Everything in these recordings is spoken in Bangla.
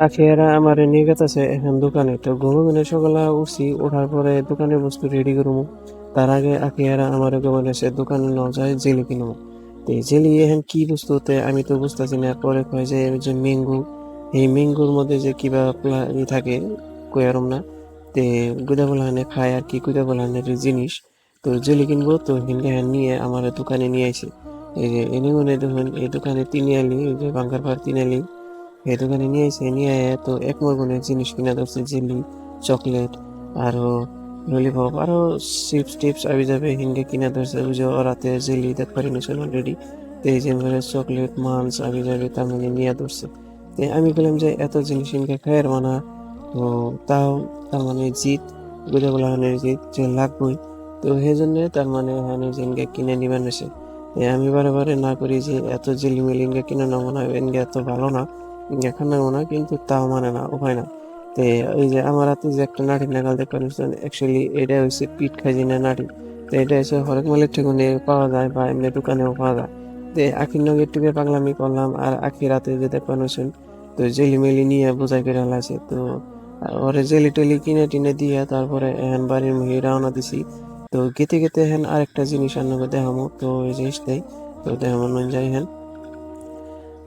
আখিয়ারা আমারে নিয়ে গেতেছে এখন দোকানে। তো ঘুমাইলে সকালে উঠছি, ওঠার পরে দোকানের বস্তু রেডি করবো। তার আগে আখিয়ারা আমারে বলেছে দোকানে ন যায় জেলি কিনবো। তো এই জেলি এখন কি বস্তু হতে আমি তো বুঝতেছি না। পরে কয় যে এই যে ম্যাঙ্গো, এই ম্যাঙ্গোর মধ্যে যে কিবা থাকে কয়ারম না। তে গুদা বলাহানে খায় আর কি গুদা বলাহানের জিনিস। তো জেলি কিনবো তো হিনকে হ্যান নিয়ে আমার দোকানে নিয়ে আইছে। এই যে এনে মনে দেখুন এই দোকানে তিনি আলি, এই যে বাঙ্গার পার তিনি আলি এই দোকানে নিয়ে এসে নিয়ে আয়া তো এক মরগুনের জিনিস কিনা ধরছে, জেলি, চকলেট, আরো ললিপপ, আরো চিপস টিপস আবি যাবে হিনকে কিনা ধরছে। ওই যে ওরাতে জেলি দেখ পারি নিছেন অলরেডি। তো এই যে চকলেট মাঞ্চ আবি যাবে তার মানে নিয়ে ধরছে। তো আমি বললাম যে এত জিনিস হিনকে খায়ের মানা। তো তাও তার মানে জিত বুঝে বলা হানের জিত যে লাগবই। তো সেই জন্য তার মানে হানি জিনকে কিনে নিবেন এসে। আমি বারে বারে না করি যে এত জেলি মিলিনকে কিনে নেবো না, এনকে এত ভালো না, এখন নেবো না, কিন্তু তাও মানে না, উপায় না। তে ওই যে আমার হাতে যে একটা নাটি নাগাল দেখতে পাচ্ছেন, অ্যাকচুয়ালি এটা হচ্ছে পিঠ খাজিনা নাটি। তো এটা হচ্ছে হরেক মালের ঠিকানে পাওয়া যায় বা এমনি দোকানেও পাওয়া যায়। তো আখির নগে টিপে পাগলামি করলাম আর আখি রাতে যে দেখতে পাচ্ছেন তো জেলি মেলি নিয়ে বোঝাই করে লাগছে। তো ওরে জেলি টেলি কিনে টিনে দিয়ে তারপরে এখন বাড়ির মুখে রওনা দিছি। তো গেতে গেতে হেন আরেকটা জিনিস আন্নকে দেখামো, তো এই জিনিসটাই তো দেখামো নুন যাই হেন।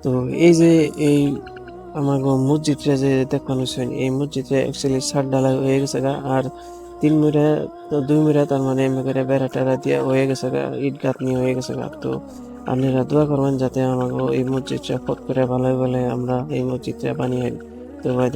তো এই যে এই আমাগো মসজিদটা যে দেখানো হয়েছে, এই মসজিদে অ্যাকচুয়ালি ছাদ ঢালাই হয়ে গেছে গা। আর 3 মিরা তো 2 মিরা তার মানে এমনি করে বেড়া টেরা দিয়ে হয়ে গেছে গা, ইট গাঁথনি হয়ে গেছে গা। তো আপনারা দোয়া করবেন যাতে আমাকে এই মসজিদটা ফট করে ভালো বলে আমরা এই মসজিদটা বানিয়ে। তো ভাই